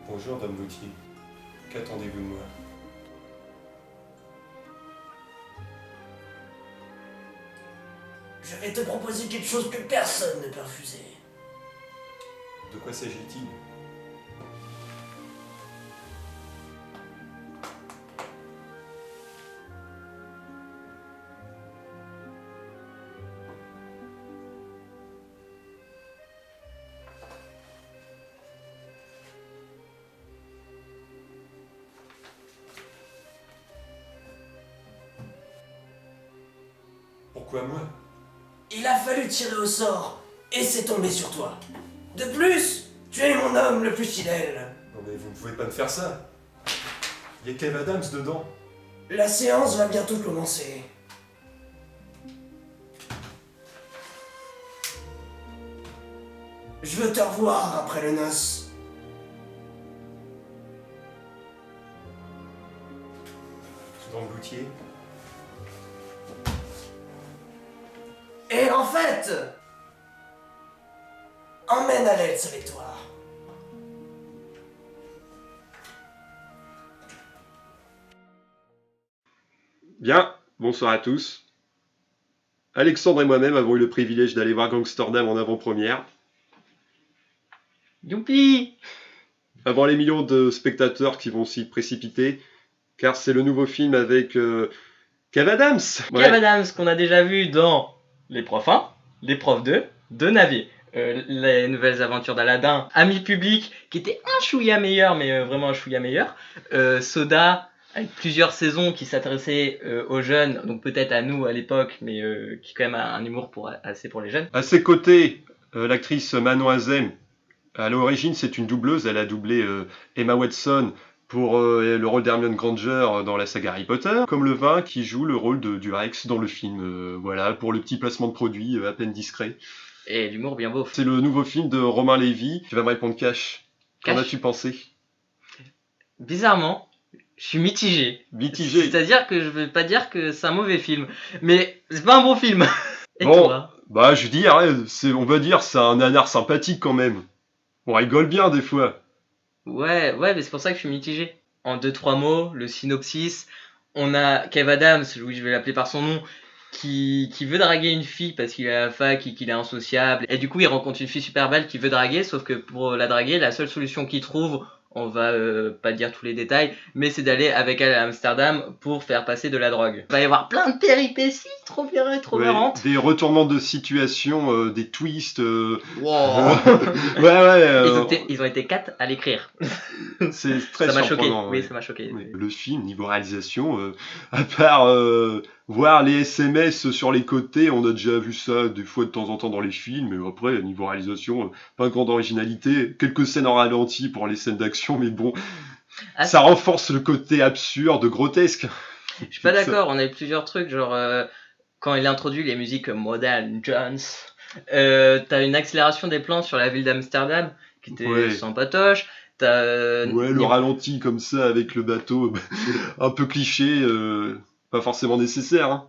Bonjour, Dame Gauthier. Qu'attendez-vous de moi? Je vais te proposer quelque chose que personne ne peut refuser. De quoi s'agit-il? Pourquoi moi? Il a fallu tirer au sort, et c'est tombé sur toi. De plus, tu es mon homme le plus fidèle. Non mais vous ne pouvez pas me faire ça. Il y a Kev Adams dedans. La séance va bientôt commencer. Je veux te revoir après le noce. Dame Gauthier. Et en fait, emmène à l'aide sa victoire. Bien, bonsoir à tous. Alexandre et moi-même avons eu le privilège d'aller voir Gangsterdam en avant-première. Youpi! Avant les millions de spectateurs qui vont s'y précipiter, car c'est le nouveau film avec Kev Adams. Ouais. Kev Adams qu'on a déjà vu dans Les Profs 1, Les Profs 2, de Navier. Les nouvelles aventures d'Aladin, Ami public, qui était un chouïa meilleur, mais vraiment un chouïa meilleur. Soda, avec plusieurs saisons qui s'adressaient aux jeunes, donc peut-être à nous à l'époque, mais qui quand même a un humour assez pour les jeunes. À ses côtés, l'actrice Manon Azem. À l'origine, c'est une doubleuse. Elle a doublé Emma Watson pour le rôle d'Hermione Granger dans la saga Harry Potter, comme le vin qui joue le rôle du Rex dans le film. Voilà, pour le petit placement de produit à peine discret. Et l'humour bien beau. C'est le nouveau film de Romain Lévy. Tu vas me répondre Cash. Qu'en Cash. as-tu pensé? Bizarrement, je suis mitigé. Mitigé. C'est-à-dire que je vais pas dire que c'est un mauvais film, mais c'est pas un bon film. Et Bon, toi? bah je dis, on va dire, c'est un nanar sympathique quand même. On rigole bien des fois. Ouais, mais c'est pour ça que je suis mitigé. En 2-3 mots, le synopsis, on a Kev Adams, oui, je vais l'appeler par son nom, qui veut draguer une fille parce qu'il est à la fac et qu'il est insociable. Et du coup, il rencontre une fille super belle qui veut draguer, sauf que pour la draguer, la seule solution qu'il trouve, on va pas dire tous les détails, mais c'est d'aller avec elle à Amsterdam pour faire passer de la drogue. Il va y avoir plein de péripéties trop bien, trop Ouais, marrantes. des retournements de situation, des twists. Wow. Ils ont été 4 à l'écrire. C'est très Ça m'a choqué. surprenant. Oui, Ouais. ça m'a choqué. Ouais. Le film, niveau réalisation, à part voir les SMS sur les côtés, on a déjà vu ça des fois de temps en temps dans les films, mais après, niveau réalisation, pas grande originalité. Quelques scènes en ralenti pour les scènes d'action, mais bon, ça renforce le côté absurde, grotesque. Je suis pas d'accord, on a eu plusieurs trucs, genre quand il introduit les musiques Modern Jones, t'as une accélération des plans sur la ville d'Amsterdam qui était sympatoche. Le ralenti comme ça avec le bateau, un peu cliché, pas forcément nécessaire. Hein.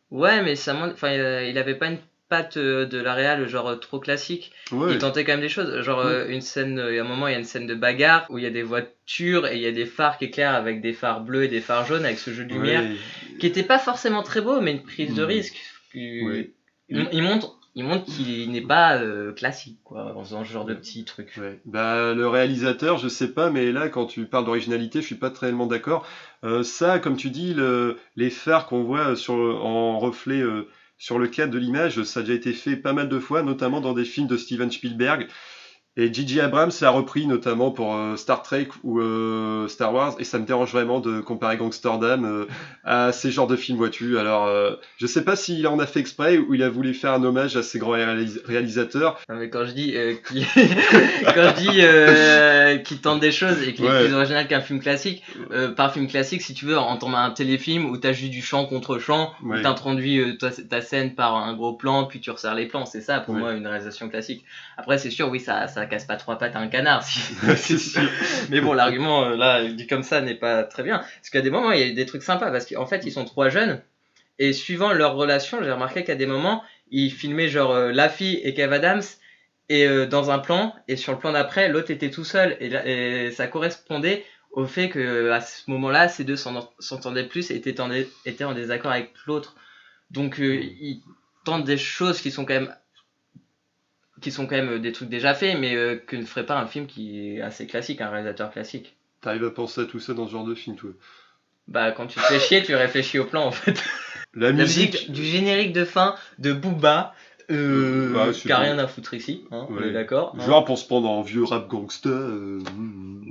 Ouais, mais ça montre, il avait pas une patte de la réal genre trop classique. Ouais. Il tentait quand même des choses, genre une scène, il y a un moment il y a une scène de bagarre où il y a des voitures et il y a des phares qui éclairent avec des phares bleus et des phares jaunes avec ce jeu de lumière qui était pas forcément très beau mais une prise de risque. Il montre qu'il n'est pas classique quoi en faisant ce genre de petits trucs. Ouais. Bah le réalisateur, je sais pas, mais là quand tu parles d'originalité, je suis pas tellement d'accord. Ça, comme tu dis, les phares qu'on voit en reflet sur le cadre de l'image, ça a déjà été fait pas mal de fois, notamment dans des films de Steven Spielberg. Et J.J. Abrams a repris notamment pour Star Trek ou Star Wars, et ça me dérange vraiment de comparer Gangsterdam à ces genres de films, vois-tu. Alors, je sais pas s'il en a fait exprès ou il a voulu faire un hommage à ces grands réalisateurs. Non mais quand je dis qu'il tente des choses et qu'il est plus original qu'un film classique, par film classique, si tu veux, en tombant un téléfilm où t'as juste du chant contre chant, où t'introduis ta scène par un gros plan, puis tu resserres les plans, c'est ça pour moi une réalisation classique. Après c'est sûr, oui, ça casse pas 3 pattes à un canard, c'est sûr. Mais bon, l'argument là dit comme ça n'est pas très bien, parce qu'à des moments il y a eu des trucs sympas, parce qu'en fait ils sont 3 jeunes et suivant leur relation, j'ai remarqué qu'à des moments ils filmaient genre la fille et Kev Adams et dans un plan, et sur le plan d'après, l'autre était tout seul, et ça correspondait au fait que à ce moment-là, ces deux s'entendaient plus et étaient en désaccord avec l'autre. Donc ils tentent des choses qui sont quand même des trucs déjà faits, mais que ne ferait pas un film qui est assez classique, un réalisateur classique. T'arrives à penser à tout ça dans ce genre de film, toi. Bah quand tu te fais chier, tu réfléchis au plan en fait. La La musique, musique du générique de fin de Booba, ouais, c'est qui a bon. rien à foutre ici, hein, on Ouais. est d'accord. hein. Genre pour se prendre en vieux rap gangsta.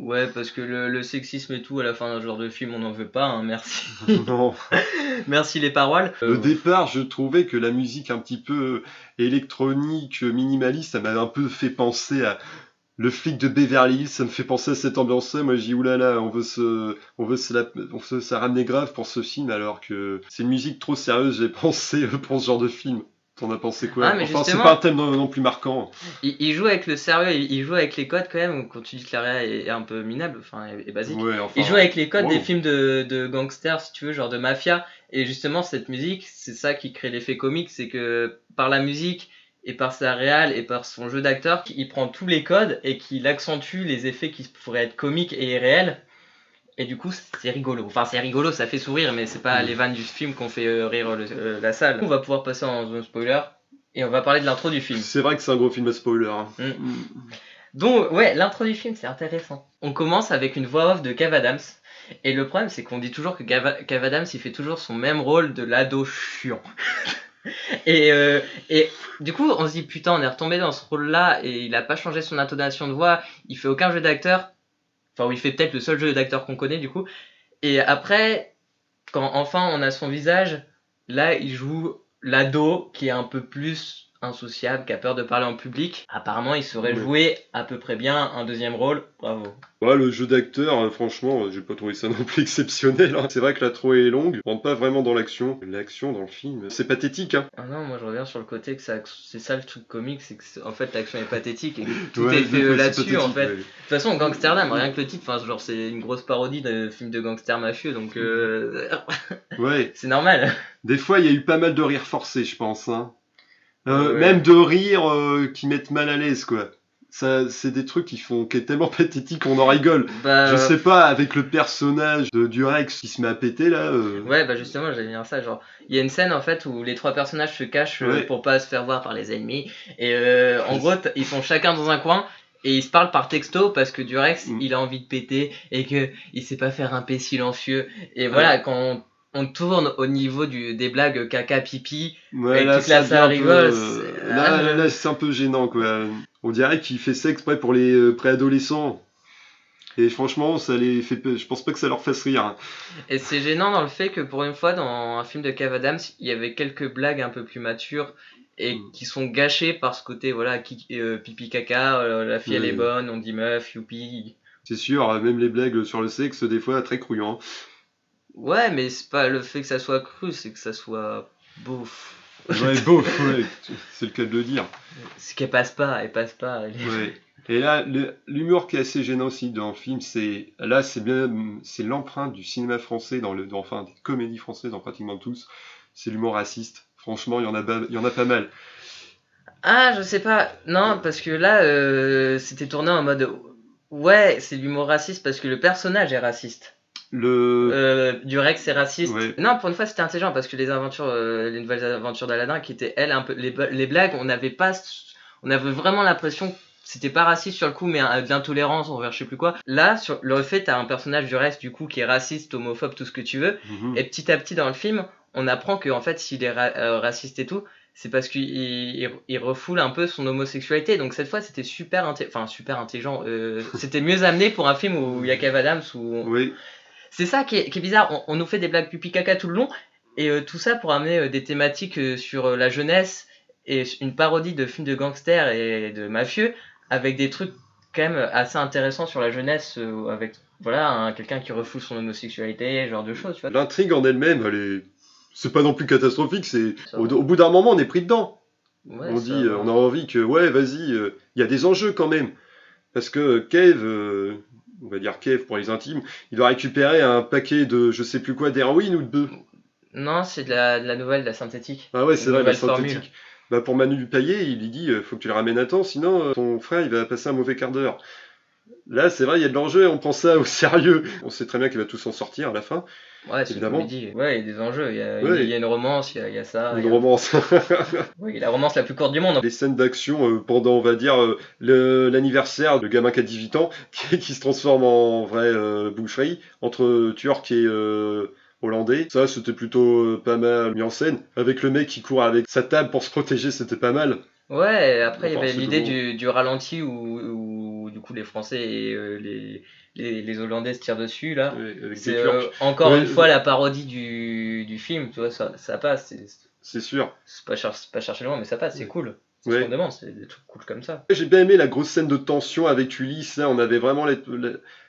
Ouais, parce que le sexisme et tout, à la fin d'un genre de film, on n'en veut pas, hein, merci. Non. Merci les paroles. Au départ, je trouvais que la musique un petit peu électronique, minimaliste, ça m'avait un peu fait penser à le flic de Beverly Hills. Ça me fait penser à cette ambiance-là. Moi, je dis oulala, on veut se ramener grave pour ce film, alors que c'est une musique trop sérieuse. J'ai pensé pour ce genre de film. T'en as pensé quoi? Ah, mais Enfin, c'est justement- pas un thème non plus marquant. Il joue avec le sérieux, il joue avec les codes quand même, quand tu dis que la réa est un peu minable, enfin, est basique. Ouais, enfin, Il joue avec les codes wow. des films de gangsters, si tu veux, genre de mafia. Et justement, cette musique, c'est ça qui crée l'effet comique, c'est que par la musique et par sa réal et par son jeu d'acteur, il prend tous les codes et qu'il accentue les effets qui pourraient être comiques et irréels. Et du coup, c'est rigolo. Enfin, c'est rigolo, ça fait sourire, mais c'est pas les vannes du film qu'on fait rire la salle. On va pouvoir passer en zone spoiler et on va parler de l'intro du film. C'est vrai que c'est un gros film à spoiler. Hein. Donc, ouais, l'intro du film, c'est intéressant. On commence avec une voix off de Kev Adams. Et le problème, c'est qu'on dit toujours que Kev Adams, il fait toujours son même rôle de l'ado chiant. et du coup, on se dit, putain, on est retombé dans ce rôle-là et il a pas changé son intonation de voix. Il fait aucun jeu d'acteur. Enfin, il fait peut-être le seul jeu d'acteur qu'on connaît, du coup. Et après, quand enfin on a son visage, là, il joue l'ado qui est un peu plus insociable, qui a peur de parler en public. Apparemment, il saurait Ouais. jouer à peu près bien un deuxième rôle. Bravo. Ouais, le jeu d'acteur, franchement, j'ai pas trouvé ça non plus exceptionnel. Hein. C'est vrai que l'intro est longue, on rentre pas vraiment dans l'action. L'action dans le film, c'est pathétique. Hein. Ah non, moi je reviens sur le côté que c'est ça le truc comique, c'est que en fait l'action est pathétique et que tout Ouais, est fait des fois, c'est là-dessus en pathétique, fait. ouais. De toute façon, Gangsterdam, rien que le titre, enfin, genre c'est une grosse parodie de film de gangsters mafieux, donc Ouais, c'est normal. des fois, il y a eu pas mal de rires forcés, je pense. Hein. Ouais. Même de rires qui mettent mal à l'aise, quoi. Ça, c'est des trucs qui est tellement pathétique qu'on en rigole. Bah, Je sais pas, avec le personnage du Rex qui se met à péter là. Ouais, bah justement, j'allais dire ça. Genre, il y a une scène en fait où les trois personnages se cachent Ouais. pour pas se faire voir par les ennemis. Et en gros, ils sont chacun dans un coin et ils se parlent par texto parce que Durex, il a envie de péter et que il sait pas faire un P silencieux. Et voilà, quand on tourne au niveau des blagues caca pipi, Ouais, et là, toute la ça salle devient un rigole, peu, c'est- là, c'est un peu gênant, quoi. On dirait qu'il fait ça exprès pour les préadolescents. Et franchement, je pense pas que ça leur fasse rire. Hein. Et c'est gênant dans le fait que pour une fois, dans un film de Kev Adams, il y avait quelques blagues un peu plus matures et qui sont gâchées par ce côté, voilà, pipi caca, la fille elle est bonne, on dit meuf, youpi. C'est sûr, même les blagues sur le sexe, des fois, très crouillants. Ouais, mais c'est pas le fait que ça soit cru, c'est que ça soit beauf. Ouais, beauf, ouais, c'est le cas de le dire. C'est qu'elle passe pas, elle passe pas. Ouais. Et là, l'humour qui est assez gênant aussi dans le film, c'est l'empreinte du cinéma français enfin des comédies françaises dans pratiquement tous. C'est l'humour raciste. Franchement, il y en a pas mal. Ah, je sais pas. Non, parce que là, c'était tourné en mode. Ouais, c'est de l'humour raciste parce que le personnage est raciste. Durex est raciste. Ouais. Non, pour une fois, c'était intelligent parce que les nouvelles aventures d'Aladin, qui étaient elles un peu les blagues, on avait vraiment l'impression que c'était pas raciste sur le coup, mais de l'intolérance envers je sais plus quoi. Là, sur le fait, t'as un personnage Durex du coup qui est raciste, homophobe, tout ce que tu veux. Et petit à petit dans le film, on apprend que en fait, s'il est raciste et tout, c'est parce qu'il refoule un peu son homosexualité. Donc cette fois, c'était super intelligent. C'était mieux amené pour un film où il y a Kev Adams. Oui. C'est ça qui est bizarre. On nous fait des blagues pipi caca tout le long. Et tout ça pour amener des thématiques sur la jeunesse et une parodie de films de gangsters et de mafieux avec des trucs quand même assez intéressants sur la jeunesse avec voilà quelqu'un qui refoule son homosexualité, ce genre de choses. Tu vois. L'intrigue en elle-même, c'est pas non plus catastrophique. Au bout d'un moment, on est pris dedans. Ouais, On a envie que, ouais, vas-y, il y a des enjeux quand même. Parce que Kev, on va dire Kev pour les intimes, il doit récupérer un paquet de je sais plus quoi d'héroïne ou de bœufs. Non, c'est de la nouvelle, de la synthétique. Ah ouais, c'est Une vrai, la nouvelle formule. synthétique. Bah pour Manu Payet, il lui dit faut que tu le ramènes à temps, sinon ton frère il va passer un mauvais quart d'heure. Là, c'est vrai, il y a de l'enjeu et on prend ça au sérieux. On sait très bien qu'il va tout s'en sortir à la fin, Ouais, c'est une évidemment. comédie. Ouais, il y a des enjeux. Ouais. Il y a une romance, il y a ça. Une romance. Oui, la romance la plus courte du monde. Les scènes d'action pendant, on va dire, l'anniversaire de gamin qui a 18 ans, qui se transforme en vraie boucherie, entre Turc et Hollandais. Ça, c'était plutôt pas mal mis en scène. Avec le mec qui court avec sa table pour se protéger, c'était pas mal. Ouais, et après il y Enfin, avait c'est l'idée drôle. du ralenti où du coup les Français et les Hollandais se tirent dessus là. Ouais, avec C'est des Turcs. encore Ouais, une fois la parodie du film, tu vois, ça passe. c'est sûr. C'est pas chercher loin, mais ça passe, c'est Ouais. cool. C'est ce Ouais. qu'on demande, c'est des trucs cool comme ça. J'ai bien aimé la grosse scène de tension avec Ulysse. Là, on avait vraiment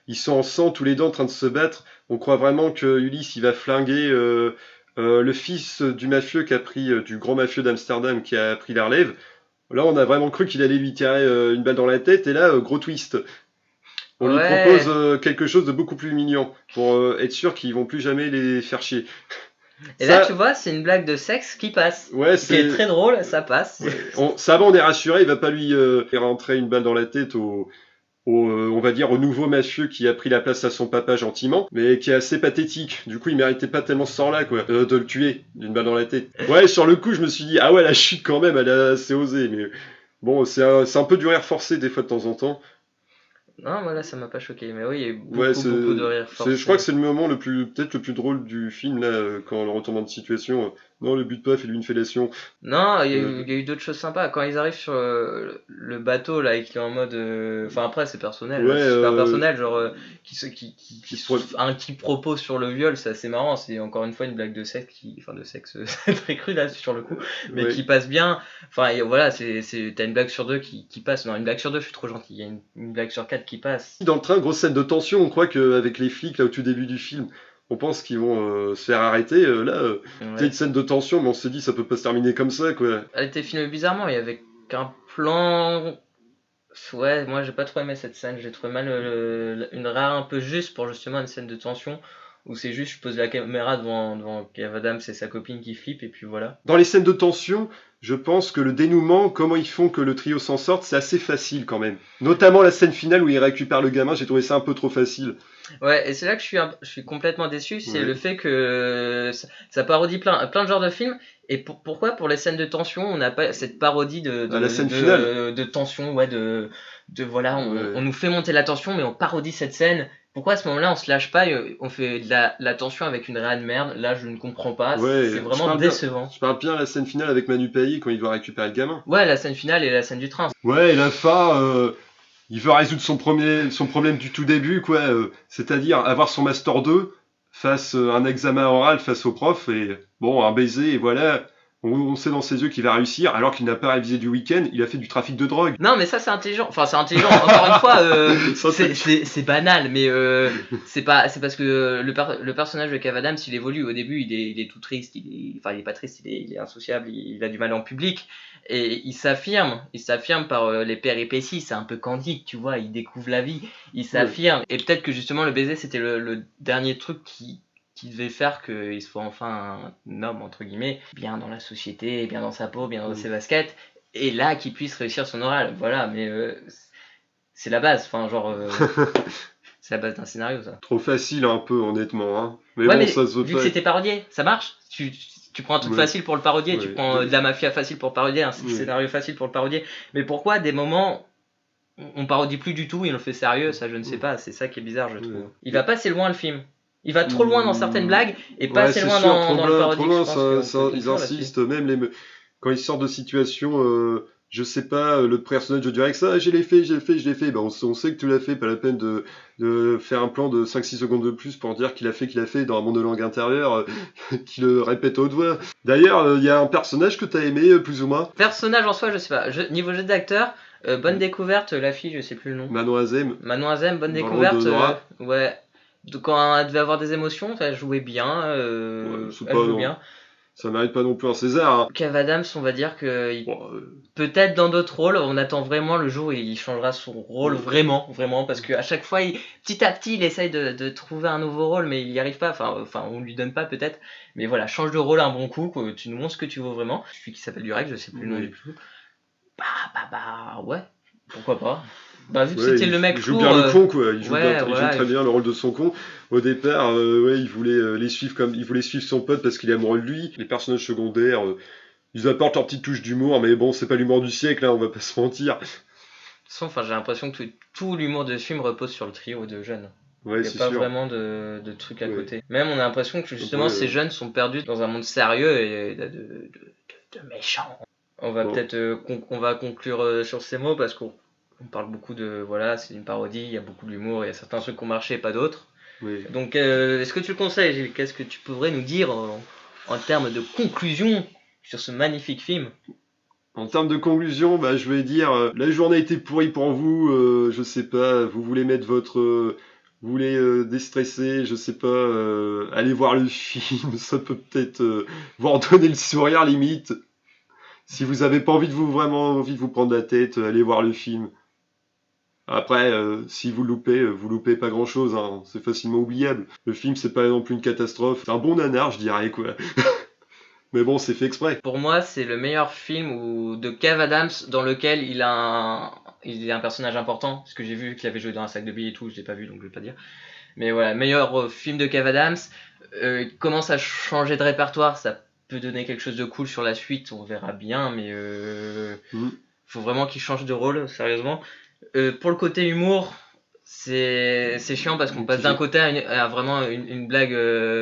ils sont en sang tous les deux en train de se battre. On croit vraiment que Ulysse il va flinguer le fils du mafieux qui a pris du grand mafieux d'Amsterdam qui a pris la relève. Là, on a vraiment cru qu'il allait lui tirer une balle dans la tête et là, gros twist. On lui propose Ouais. quelque chose de beaucoup plus mignon pour être sûr qu'ils vont plus jamais les faire chier. Et là, Ça, tu vois, c'est une blague de sexe qui passe. ouais, Ce qui est c'est très drôle, ça passe. ouais. Ça va, on est rassuré. Il va pas lui faire rentrer une balle dans la tête on va dire, au nouveau mafieux qui a pris la place à son papa gentiment, mais qui est assez pathétique. Du coup, il méritait pas tellement ce sort-là, quoi, de le tuer d'une balle dans la tête. Ouais, sur le coup, je me suis dit, ah ouais, la chute quand même, elle est assez osée, mais bon, c'est un peu du rire forcé des fois de temps en temps. Non, moi là, ça m'a pas choqué. Mais oui, il y a eu Ouais, beaucoup de rires je crois que forcés. c'est le moment peut-être le plus drôle du film, là, quand le retournement de situation, non, le but pas, fait lui une fellation. Non, Euh, il y a eu d'autres choses sympas. Quand ils arrivent sur le bateau, là, et qu'il est en mode. Enfin, après, c'est personnel, ouais, là, c'est super personnel. Genre, qui se pro- un qui propose sur le viol, c'est assez marrant. C'est encore une fois une blague de sexe, enfin, de sexe très cru, là, sur le coup, mais ouais. qui passe bien. Enfin, et voilà, t'as une blague sur deux qui passe. Non, une blague sur deux, je suis trop gentil. Il y a une blague sur quatre qui passe. Dans le train, grosse scène de tension, on croit qu'avec les flics, là, au tout début du film, on pense qu'ils vont se faire arrêter. C'est Ouais. une scène de tension, mais on se dit, ça peut pas se terminer comme ça, quoi. Elle était filmée bizarrement. Il y avait qu'un plan. Ouais, moi j'ai pas trop aimé cette scène, j'ai trouvé mal une rare un peu juste pour justement une scène de tension où c'est juste je pose la caméra devant Kev Adams et sa copine qui flippe et puis voilà. Dans les scènes de tension, je pense que le dénouement, comment ils font que le trio s'en sorte, c'est assez facile quand même. Notamment la scène finale où ils récupèrent le gamin, j'ai trouvé ça un peu trop facile. Ouais, et c'est là que je suis complètement déçu, c'est Ouais. le fait que ça parodie plein de genres de films et pourquoi pour les scènes de tension on n'a pas cette parodie À la scène finale. de tension, ouais, de voilà, Ouais. on nous fait monter la tension mais on parodie cette scène. Pourquoi à ce moment-là on se lâche pas et on fait de la tension avec une réelle merde? Là je ne comprends pas, Ouais, c'est je vraiment parle bien. décevant. Je parle bien de la scène finale avec Manu Payet quand il doit récupérer le gamin. Ouais, la scène finale et la scène du train. Ouais, et la fin, il veut résoudre son problème du tout début, quoi. C'est-à-dire avoir son Master 2 face un examen oral face au prof, et bon, un baiser, et voilà. On sait dans ses yeux qu'il va réussir, alors qu'il n'a pas révisé du week-end, il a fait du trafic de drogue. Non, mais ça c'est intelligent. Enfin, c'est intelligent. Encore une fois, Ça, c'est banal, mais c'est parce que le personnage de Kev Adams, il évolue. Au début, il est tout triste. Enfin, il est pas triste. Il est insociable. Il a du mal en public et il s'affirme. Il s'affirme par les péripéties. C'est un peu Candide, tu vois. Il découvre la vie. Il s'affirme. Et peut-être que justement le baiser, c'était le dernier truc qui devait faire qu'il soit enfin un homme, entre guillemets, bien dans la société, bien dans sa peau, bien dans ses baskets, et là qu'il puisse réussir son oral. Voilà, mais c'est la base, enfin, genre, c'est la base d'un scénario, ça. Trop facile, un peu, honnêtement. Hein. Mais Ouais, bon, mais ça se veut vu que pas. c'était parodié, ça marche. Tu prends un truc Ouais. facile pour le parodier, tu Ouais. prends de la mafia facile pour le parodier, un Ouais. scénario facile pour le parodier, mais pourquoi des moments on parodie plus du tout et on le fait sérieux, ça je ne sais pas, c'est ça qui est bizarre, je trouve. Il va pas assez loin le film. Il va trop loin dans certaines blagues et pas Ouais, assez c'est loin sûr, dans le trop parodique. loin, Je pense qu'on ça, peut ils conclure là-dessus. insistent, même quand ils sortent de situation, je sais pas, le personnage de direct, ça, je l'ai fait, je l'ai fait. Ben, on sait que tu l'as fait, pas la peine de faire un plan de 5-6 secondes de plus pour dire qu'il a fait dans un monologue intérieur, qui le répète à haute voix. D'ailleurs, il y a un personnage que t'as aimé, plus ou moins, Personnage en soi, je sais pas. Niveau jeu d'acteur, bonne découverte, la fille, je sais plus le nom. Manon Azem. Manon Azem, bonne Dans le découverte. rôle de Nora. Ouais. Quand elle devait avoir des émotions, elle jouait bien. Ouais, c'est Elle pas, joue non. bien. Ça mérite pas non plus un César. Hein. Kev Adams, on va dire que Bon, peut-être dans d'autres rôles, on attend vraiment le jour où il changera son rôle vraiment, parce que à chaque fois, petit à petit, il essaye de trouver un nouveau rôle, mais il n'y arrive pas. Enfin, on lui donne pas peut-être. Mais voilà, change de rôle un bon coup, que tu nous montres ce que tu vaux vraiment. Celui qui s'appelle Durek, je sais plus le nom Oui. du tout. Ouais, pourquoi pas. Bah vu que ouais, c'était le mec il joue lourd, bien le con, quoi. Il joue, ouais, il joue voilà, très bien le rôle de son con. Au départ, ouais, il voulait les suivre comme il voulait suivre son pote parce qu'il est amoureux de lui. Les personnages secondaires, ils apportent leur petite touche d'humour, mais bon, c'est pas l'humour du siècle, hein, on va pas se mentir. Enfin, j'ai l'impression que tout l'humour de ce film repose sur le trio de jeunes. Ouais, Il n'y a c'est pas sûr. vraiment de trucs à Ouais. côté. Même on a l'impression que justement Après, ces jeunes sont perdus dans un monde sérieux et de méchants. On va Bon. peut-être on va conclure sur ces mots parce qu'on parle beaucoup de voilà, c'est une parodie, il y a beaucoup d'humour, il y a certains trucs qui ont marché et pas d'autres. Oui. Donc est-ce que tu le conseilles, Gilles? Qu'est-ce que tu pourrais nous dire en termes de conclusion sur ce magnifique film? En termes de conclusion, bah, je vais dire, la journée a été pourrie pour vous, je sais pas, vous voulez mettre votre... vous voulez déstresser, je sais pas, aller voir le film, ça peut peut-être vous redonner le sourire limite. Si vous avez pas vraiment envie de vous prendre la tête, allez voir le film. Après, si vous vous loupez pas grand-chose, hein, c'est facilement oubliable. Le film, c'est pas non plus une catastrophe, c'est un bon nanar, je dirais, quoi. Mais bon, c'est fait exprès. Pour moi, c'est le meilleur film de Kev Adams dans lequel il a un personnage important. Parce que j'ai vu qu'il avait joué dans un sac de billets et tout, je l'ai pas vu donc je vais pas dire. Mais voilà, meilleur film de Kev Adams. Il commence à changer de répertoire, ça peut donner quelque chose de cool sur la suite, on verra bien, mais faut vraiment qu'il change de rôle, sérieusement. Pour le côté humour, c'est chiant parce qu'on passe d'un côté à vraiment une blague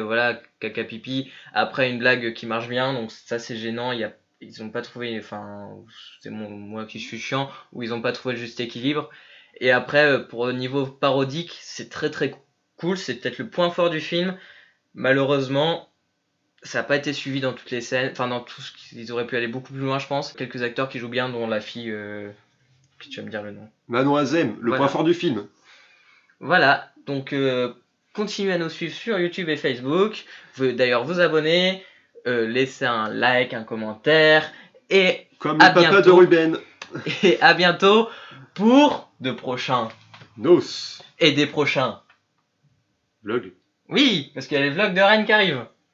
voilà, caca pipi, après une blague qui marche bien, donc ça c'est gênant, ils ont pas trouvé, enfin c'est moi qui suis chiant, ou ils ont pas trouvé le juste équilibre. Et après pour le niveau parodique, c'est très très cool, c'est peut-être le point fort du film. Malheureusement, ça n'a pas été suivi dans toutes les scènes, enfin dans tout ce qu'ils auraient pu aller beaucoup plus loin, je pense. Quelques acteurs qui jouent bien, dont la fille, que tu vas me dire le nom. Manon Azem, le Voilà. point fort du film. Voilà, donc continuez à nous suivre sur YouTube et Facebook. Vous pouvez d'ailleurs vous abonner, laisser un like, un commentaire, et Comme à le papa bientôt. de Ruben. Et à bientôt pour de prochains. Nos. Et des prochains. Vlog. Oui, parce qu'il y a les vlogs de Rennes qui arrivent.